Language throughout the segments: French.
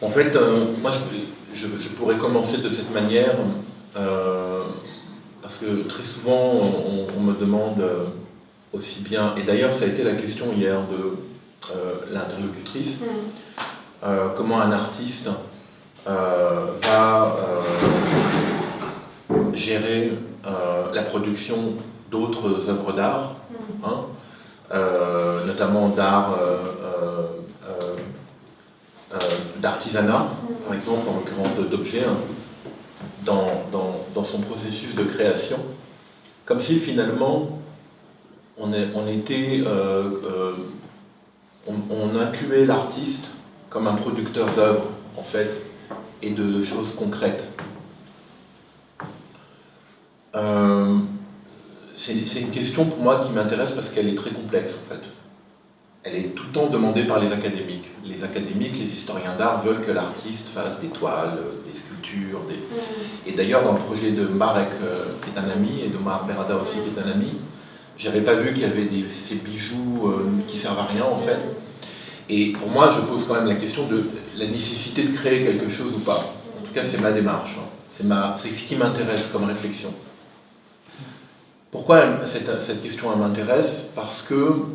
En fait, moi, je pourrais commencer de cette manière, parce que très souvent, on me demande aussi bien, et d'ailleurs, ça a été la question hier de l'interlocutrice, comment un artiste va gérer la production d'autres œuvres d'art, notamment d'art d'artisanat, par exemple, en l'occurrence d'objets, dans son processus de création, comme si finalement on incluait l'artiste comme un producteur d'œuvres, en fait, et de choses concrètes. C'est une question pour moi qui m'intéresse parce qu'elle est très complexe, en fait. Elle est tout le temps demandée par les académiques. Les académiques, les historiens d'art veulent que l'artiste fasse des toiles, des sculptures. Et d'ailleurs, dans le projet de Marek, qui est un ami, et de Marc Berada aussi, qui est un ami, j'avais pas vu qu'il y avait ces bijoux qui servent à rien, en fait. Et pour moi, je pose quand même la question de la nécessité de créer quelque chose ou pas. En tout cas, c'est ma démarche. C'est ce qui m'intéresse comme réflexion. Pourquoi cette question elle m'intéresse? Parce que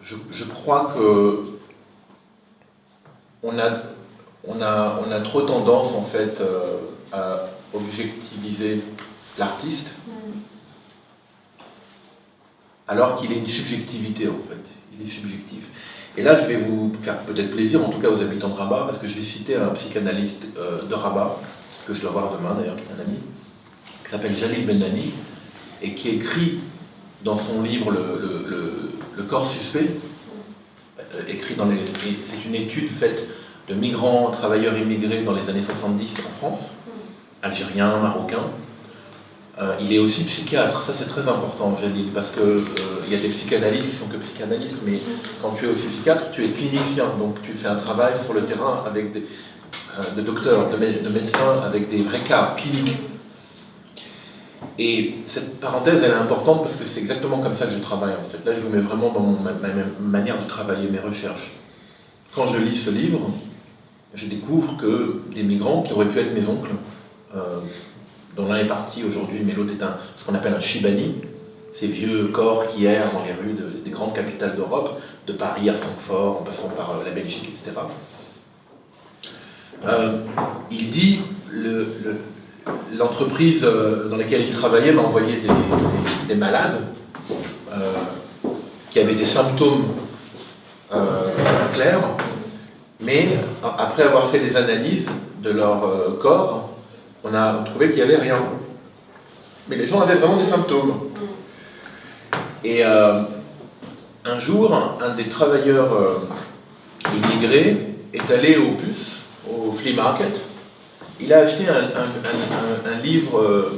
je crois que on a trop tendance en fait à objectiviser l'artiste, alors qu'il a une subjectivité en fait. Il est subjectif. Et là, je vais vous faire peut-être plaisir, en tout cas aux habitants de Rabat, parce que je vais citer un psychanalyste de Rabat, que je dois voir demain d'ailleurs, qui est un ami, qui s'appelle Jalil Bennani, et qui écrit dans son livre Le corps suspect, c'est une étude faite de migrants, travailleurs immigrés dans les années 70 en France, algériens, marocains. Il est aussi psychiatre, ça c'est très important, Jalil, parce qu'il y a des psychanalystes qui sont que psychanalystes, mais quand tu es aussi psychiatre, tu es clinicien, donc tu fais un travail sur le terrain avec de docteurs, de médecins, avec des vrais cas cliniques. Et cette parenthèse, elle est importante parce que c'est exactement comme ça que je travaille en fait. Là, je vous mets vraiment dans ma manière de travailler mes recherches. Quand je lis ce livre, je découvre que des migrants qui auraient pu être mes oncles, dont l'un est parti aujourd'hui, mais l'autre est ce qu'on appelle un Chibani, ces vieux corps qui errent dans les rues des grandes capitales d'Europe, de Paris à Francfort, en passant par la Belgique, etc. Il dit l'entreprise dans laquelle il travaillait m'a envoyé des malades qui avaient des symptômes clairs, mais après avoir fait des analyses de leur corps, on a trouvé qu'il n'y avait rien. Mais les gens avaient vraiment des symptômes. Et un jour, un des travailleurs immigrés est allé au puce, au flea market. Il a acheté un livre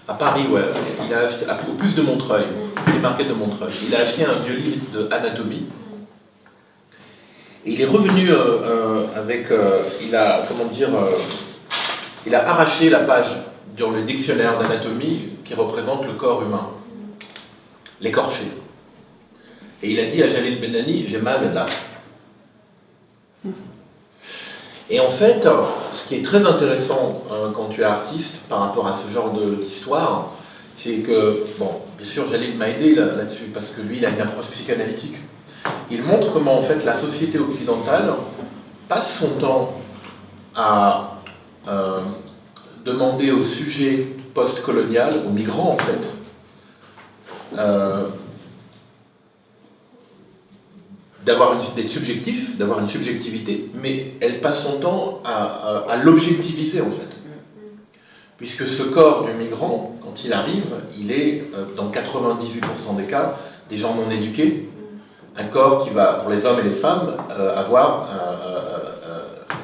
à Paris, ouais. Il a acheté au puce de Montreuil, flea market de Montreuil. Il a acheté un vieux livre d'anatomie. Et il est revenu avec, il a arraché la page dans le dictionnaire d'anatomie qui représente le corps humain, l'écorché. Et il a dit à Jalil Bennani, j'ai mal là. Et en fait, ce qui est très intéressant quand tu es artiste par rapport à ce genre d'histoire, c'est que, bon, bien sûr, Jalil m'a aidé là-dessus, parce que lui, il a une approche psychanalytique. Il montre comment, en fait, la société occidentale passe son temps à demander aux sujets post-colonial, aux migrants, en fait, d'être subjectif, d'avoir une subjectivité, mais elle passe son temps à l'objectiviser en fait. Puisque ce corps du migrant, quand il arrive, il est, dans 98% des cas, des gens non éduqués, un corps qui va, pour les hommes et les femmes, avoir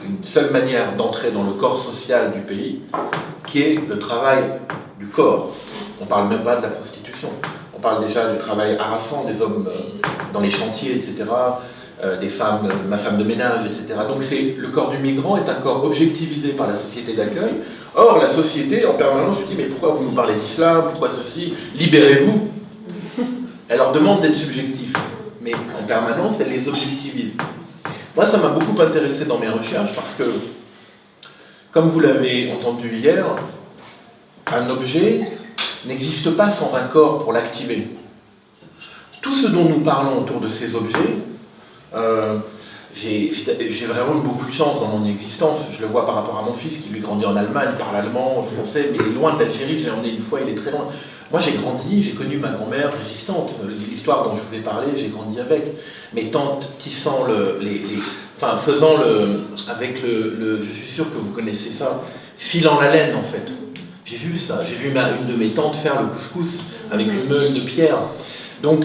une seule manière d'entrer dans le corps social du pays, qui est le travail du corps. On ne parle même pas de la prostitution. On parle déjà du travail harassant des hommes dans les chantiers, etc., des femmes, ma femme de ménage, etc. Donc le corps du migrant est un corps objectivisé par la société d'accueil. Or, la société, en permanence, se dit, mais pourquoi vous nous parlez d'islam, pourquoi ceci? Libérez-vous. Elle leur demande d'être subjectifs, mais en permanence, elle les objectivise. Moi, ça m'a beaucoup intéressé dans mes recherches parce que, comme vous l'avez entendu hier, un objet n'existe pas sans un corps pour l'activer. Tout ce dont nous parlons autour de ces objets, j'ai vraiment eu beaucoup de chance dans mon existence. Je le vois par rapport à mon fils qui lui grandit en Allemagne, parle allemand, français, mais il est loin d'Algérie. Je l'ai emmené une fois, il est très loin. Moi, j'ai grandi, j'ai connu ma grand-mère résistante. L'histoire dont je vous ai parlé, j'ai grandi avec. Mes tantes tissant faisant avec je suis sûr que vous connaissez ça, filant la laine en fait. J'ai vu ça. J'ai vu une de mes tantes faire le couscous avec une meule de pierre. Donc,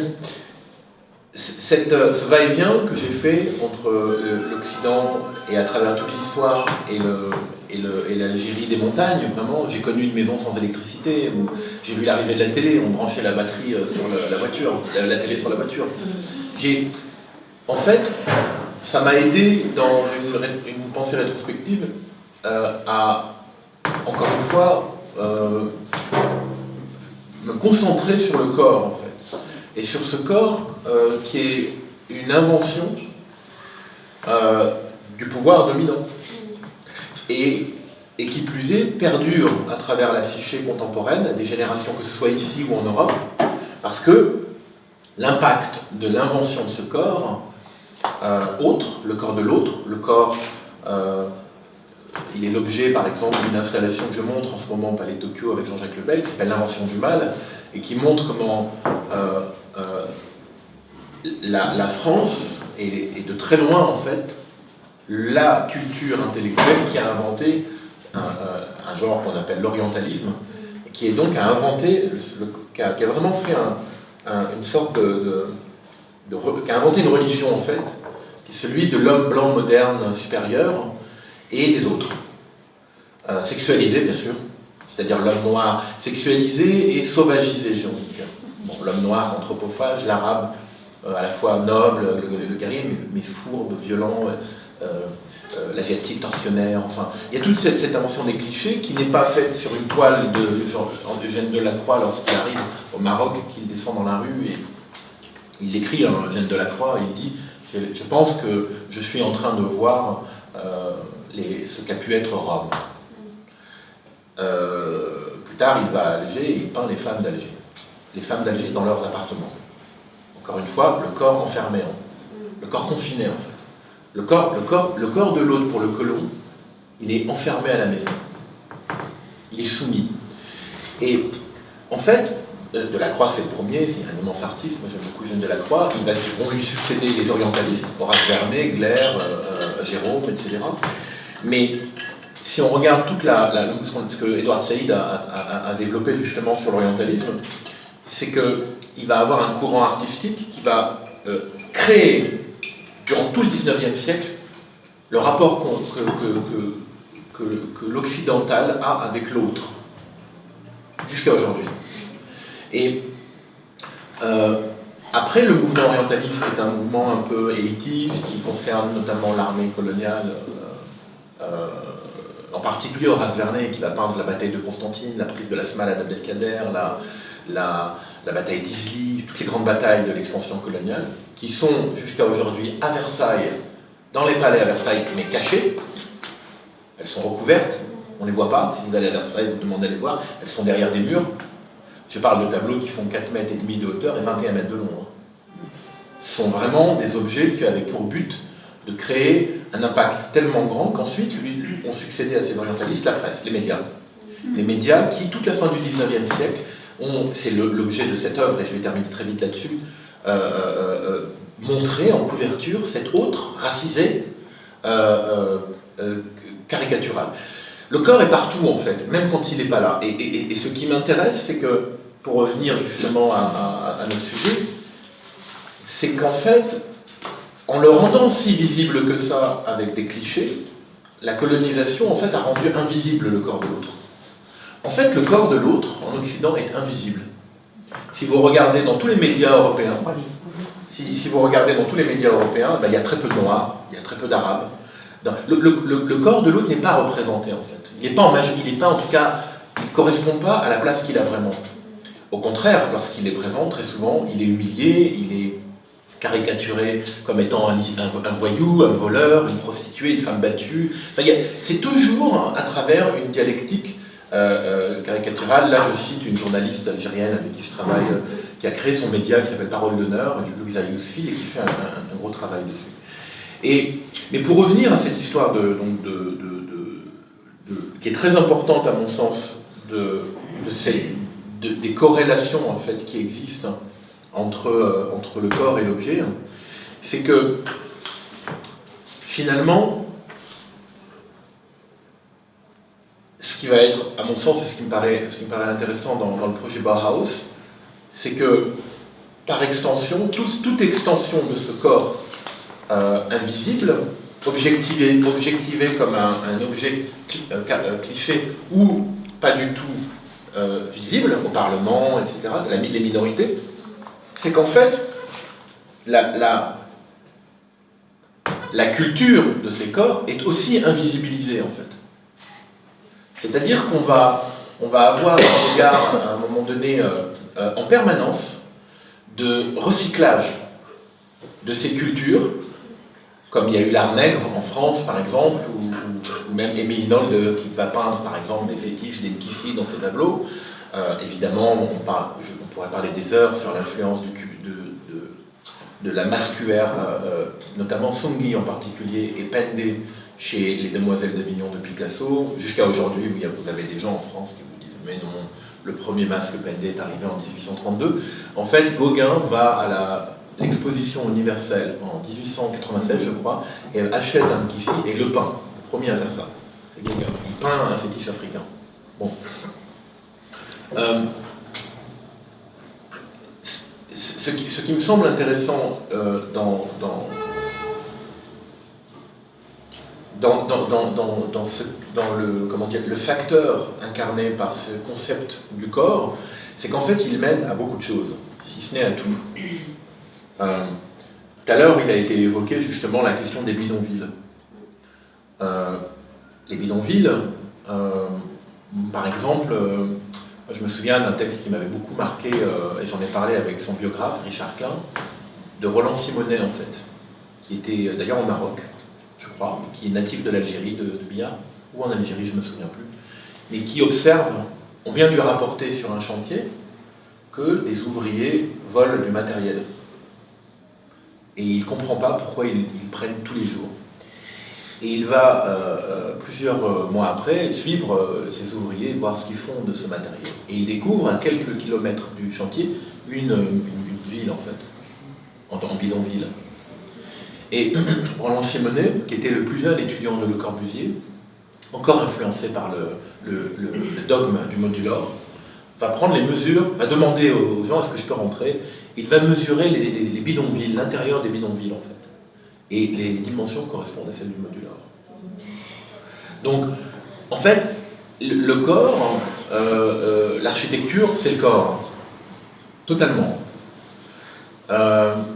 ce va-et-vient que j'ai fait entre l'Occident et à travers toute l'histoire et l'Algérie des montagnes, vraiment, j'ai connu une maison sans électricité, où j'ai vu l'arrivée de la télé, on branchait la batterie sur la voiture, la télé sur la voiture. En fait, ça m'a aidé dans une pensée rétrospective à, encore une fois, me concentrer sur le corps, en fait. Et sur ce corps qui est une invention du pouvoir dominant. Et qui plus est, perdure à travers la psyché contemporaine, des générations, que ce soit ici ou en Europe, parce que l'impact de l'invention de ce corps, autre, le corps de l'autre, le corps, il est l'objet par exemple d'une installation que je montre en ce moment au Palais de Tokyo avec Jean-Jacques Lebel, qui s'appelle L'invention du mal, et qui montre comment la France est de très loin en fait la culture intellectuelle qui a inventé un genre qu'on appelle l'orientalisme, et qui est donc a inventé, qui a vraiment fait une sorte qui a inventé une religion en fait, qui est celui de l'homme blanc moderne supérieur et des autres. Sexualisé bien sûr, c'est-à-dire l'homme noir sexualisé et sauvagisé, j'ai envie de dire. Bon, l'homme noir anthropophage, l'arabe à la fois noble, le guerrier, mais fourbe, violent, l'asiatique tortionnaire, enfin. Il y a toute cette invention des clichés qui n'est pas faite sur une toile de Eugène Delacroix lorsqu'il arrive au Maroc, qu'il descend dans la rue et il écrit à Eugène Delacroix, il dit « Je pense que je suis en train de voir ce qu'a pu être Rome ». Plus tard, il va à Alger et il peint les femmes d'Alger. Les femmes d'Alger dans leurs appartements. Encore une fois, le corps enfermé, le corps confiné en fait. Le corps de l'autre pour le colon, il est enfermé à la maison. Il est soumis. Et en fait, Delacroix c'est le premier, c'est un immense artiste, moi j'aime beaucoup Eugène Delacroix, vont lui succéder les orientalistes, Horace Vernet, Gleyre, Jérôme, etc. Mais si on regarde toute ce que Édouard Saïd a développé justement sur l'orientalisme, c'est qu'il va avoir un courant artistique qui va créer, durant tout le XIXe siècle, le rapport que l'occidental a avec l'autre, jusqu'à aujourd'hui. Et après, le mouvement orientaliste est un mouvement un peu élitiste, qui concerne notamment l'armée coloniale, en particulier Horace Vernet, qui va peindre la bataille de Constantine, la prise de la Smala d'Abdelkader, la bataille d'Isly, toutes les grandes batailles de l'expansion coloniale, qui sont jusqu'à aujourd'hui à Versailles, dans les palais à Versailles, mais cachées. Elles sont recouvertes, on ne les voit pas. Si vous allez à Versailles, vous demandez à les voir, elles sont derrière des murs. Je parle de tableaux qui font 4,5 mètres de hauteur et 21 mètres de long. Ce sont vraiment des objets qui avaient pour but de créer un impact tellement grand qu'ensuite lui ont succédé à ces orientalistes la presse, les médias. Les médias qui, toute la fin du XIXe siècle, c'est l'objet de cette œuvre, et je vais terminer très vite là-dessus, montrer en couverture cet autre racisé, caricatural. Le corps est partout en fait, même quand il n'est pas là. Et ce qui m'intéresse, c'est que, pour revenir justement à notre sujet, c'est qu'en fait, en le rendant si visible que ça avec des clichés, la colonisation en fait a rendu invisible le corps de l'autre. En fait, le corps de l'autre, en Occident, est invisible. Si vous regardez dans tous les médias européens, si vous regardez dans tous les médias européens, il y a très peu de Noirs, il y a très peu d'Arabes. Le corps de l'autre n'est pas représenté, en fait. Il n'est pas en tout cas, il ne correspond pas à la place qu'il a vraiment. Au contraire, lorsqu'il est présent, très souvent, il est humilié, caricaturé comme étant un voyou, un voleur, une prostituée, une femme battue. Enfin, c'est toujours à travers une dialectique caricaturale. Là, je cite une journaliste algérienne avec qui je travaille, qui a créé son média qui s'appelle Parole d'honneur, Louisa Yousfi, et qui fait un gros travail dessus. Mais pour revenir à cette histoire qui est très importante à mon sens, des corrélations en fait qui existent entre le corps et l'objet, c'est que finalement, ce qui va être, à mon sens, et ce qui me paraît intéressant dans le projet Bauhaus, c'est que par extension, toute extension de ce corps invisible, objectivé comme un objet cliché ou pas du tout visible au Parlement, etc., des minorités, c'est qu'en fait, la culture de ces corps est aussi invisibilisée, en fait. C'est-à-dire qu'on va avoir un regard, à un moment donné, en permanence, de recyclage de ces cultures, comme il y a eu l'art nègre en France, par exemple, ou même Émile Nolde qui va peindre, par exemple, des fétiches, des nkissi dans ses tableaux. Évidemment, on pourrait parler des heures sur l'influence de la mascuère, notamment Songhi en particulier, et Pende chez les Demoiselles d'Avignon de Picasso. Jusqu'à aujourd'hui, vous avez des gens en France qui vous disent « mais non, le premier masque Pende est arrivé en 1832 ». En fait, Gauguin va à l'exposition universelle en 1896, je crois, et achète un nkissi et le peint. Le premier à faire ça, c'est Gauguin. Il peint un fétiche africain. Bon. Ce qui me semble intéressant dans le facteur incarné par ce concept du corps, c'est qu'en fait il mène à beaucoup de choses, si ce n'est à tout. Tout à l'heure, il a été évoqué justement la question des bidonvilles. Les bidonvilles, par exemple, je me souviens d'un texte qui m'avait beaucoup marqué, et j'en ai parlé avec son biographe, Richard Klein, de Roland Simonet, en fait, qui était d'ailleurs au Maroc, je crois, qui est natif de l'Algérie, de Biar, ou en Algérie, je ne me souviens plus, mais qui observe, on vient lui rapporter sur un chantier, que des ouvriers volent du matériel. Et il ne comprend pas pourquoi ils prennent tous les jours. Et il va, plusieurs mois après, suivre ces ouvriers, voir ce qu'ils font de ce matériel. Et il découvre, à quelques kilomètres du chantier, une ville, en fait, en bidonville. Et Roland Simonet, qui était le plus jeune étudiant de Le Corbusier, encore influencé par le dogme du modulor, va prendre les mesures, va demander aux gens « est-ce que je peux rentrer ?» Il va mesurer les bidonvilles, l'intérieur des bidonvilles, en fait. Et les dimensions correspondent à celles du modulor. Donc, en fait, le corps, l'architecture, c'est le corps. Totalement.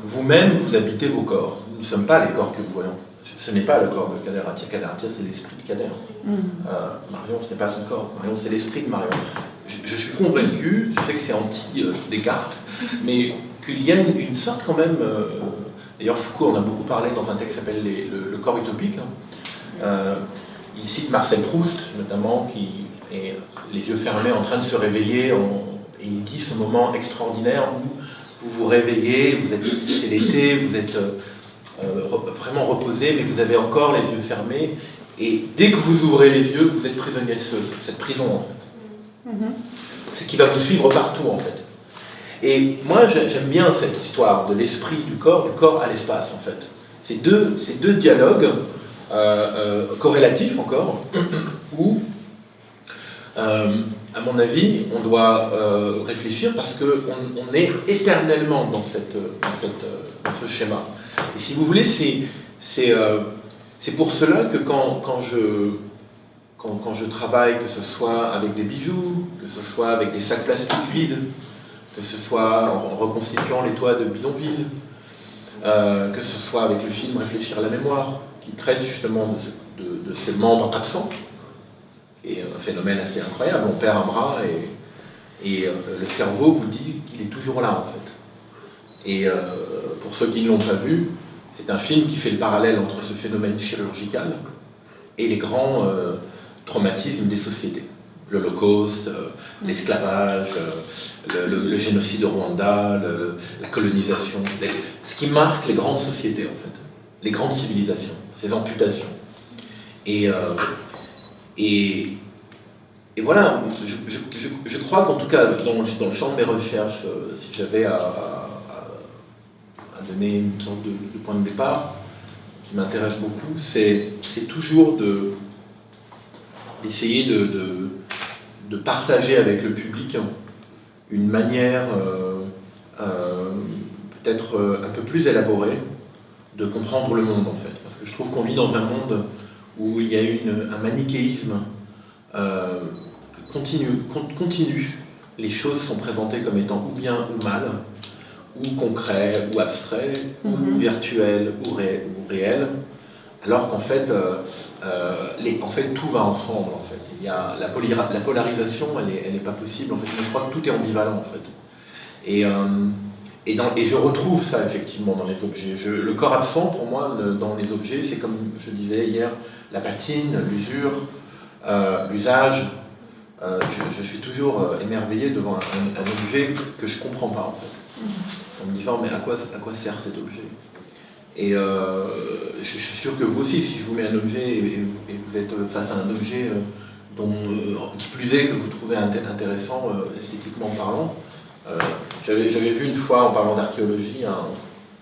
Vous-même, vous habitez vos corps. Nous ne sommes pas les corps que nous voyons. Ce n'est pas le corps de Kader Attia. Kader Attia, c'est l'esprit de Kader. Marion, ce n'est pas son corps. Marion, c'est l'esprit de Marion. Je suis convaincu, je sais que c'est anti-Descartes, mais qu'il y a une sorte quand même... D'ailleurs, Foucault en a beaucoup parlé dans un texte qui s'appelle le corps utopique. Il cite Marcel Proust, notamment, qui est les yeux fermés en train de se réveiller, et il dit ce moment extraordinaire où vous vous réveillez, c'est l'été, vous êtes vraiment reposé, mais vous avez encore les yeux fermés, et dès que vous ouvrez les yeux, vous êtes prisonnier de cette prison, en fait. C'est qui va vous suivre partout, en fait. Et moi, j'aime bien cette histoire de l'esprit du corps à l'espace, en fait. Ces deux dialogues corrélatifs, encore, où, à mon avis, on doit réfléchir parce qu'on est éternellement dans ce schéma. Et si vous voulez, c'est pour cela que quand je travaille, que ce soit avec des bijoux, que ce soit avec des sacs plastiques vides, que ce soit en reconstituant les toits de bidonville, que ce soit avec le film Réfléchir à la mémoire, qui traite justement de ces membres absents, et un phénomène assez incroyable. On perd un bras et le cerveau vous dit qu'il est toujours là, en fait. Et pour ceux qui ne l'ont pas vu, c'est un film qui fait le parallèle entre ce phénomène chirurgical et les grands traumatismes des sociétés. L'Holocauste, l'esclavage, le génocide au Rwanda, la colonisation, ce qui marque les grandes sociétés en fait, les grandes civilisations, ces amputations. Et voilà, je crois qu'en tout cas, dans le champ de mes recherches, si j'avais à donner une sorte de point de départ qui m'intéresse beaucoup, c'est toujours d'essayer de partager avec le public une manière peut-être un peu plus élaborée de comprendre le monde en fait. Parce que je trouve qu'on vit dans un monde où il y a un manichéisme continu. Les choses sont présentées comme étant ou bien ou mal, ou concret, ou abstrait, ou virtuel, ou réel, alors qu'en fait, tout va ensemble. En fait. Il y a la polarisation, elle n'est pas possible. En fait. Mais je crois que tout est ambivalent. En fait. Et je retrouve ça effectivement dans les objets. Le corps absent, pour moi, dans les objets, c'est comme je disais hier, la patine, l'usure, l'usage. Je suis toujours émerveillé devant un objet que je ne comprends pas, en fait. En me disant, mais à quoi sert cet objet? Et je suis sûr que vous aussi, si je vous mets un objet et vous êtes face à un objet qui plus est que vous trouvez intéressant esthétiquement parlant, j'avais vu une fois, en parlant d'archéologie,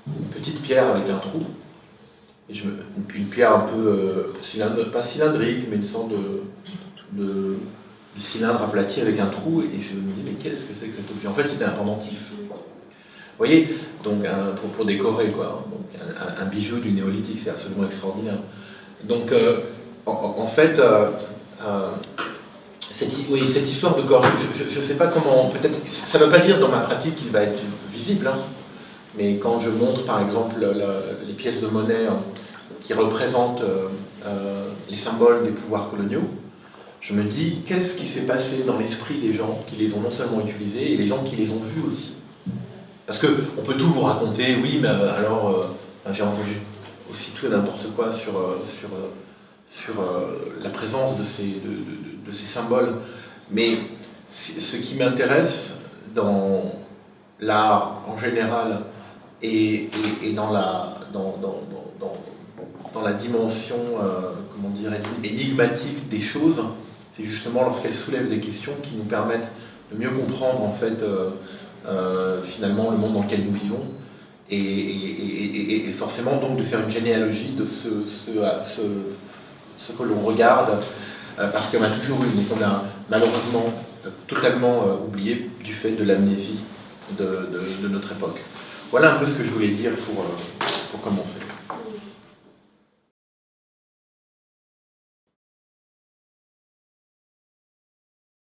une petite pierre avec un trou, et une pierre un peu, pas cylindrique, mais une sorte de cylindre aplati avec un trou, et je me dis, mais qu'est-ce que c'est que cet objet? En fait, c'était un pendentif. Vous voyez, donc pour décorer, quoi. Donc, un bijou du néolithique, c'est absolument extraordinaire. Donc, en fait, cette histoire de corps, je ne sais pas comment, peut-être, ça ne veut pas dire dans ma pratique qu'il va être visible, hein, mais quand je montre, par exemple, les pièces de monnaie qui représentent les symboles des pouvoirs coloniaux, je me dis, qu'est-ce qui s'est passé dans l'esprit des gens qui les ont non seulement utilisés, et les gens qui les ont vus aussi. Parce qu'on peut tout vous raconter, oui, mais alors, j'ai entendu aussi tout et n'importe quoi sur la présence de ces symboles. Mais ce qui m'intéresse dans l'art en général et dans la dimension, comment dire, énigmatique des choses, c'est justement lorsqu'elles soulèvent des questions qui nous permettent de mieux comprendre en fait finalement le monde dans lequel nous vivons et forcément donc de faire une généalogie de ce que l'on regarde parce qu'il y en a toujours eu mais qu'on a malheureusement totalement oublié du fait de l'amnésie de notre époque. Voilà un peu ce que je voulais dire pour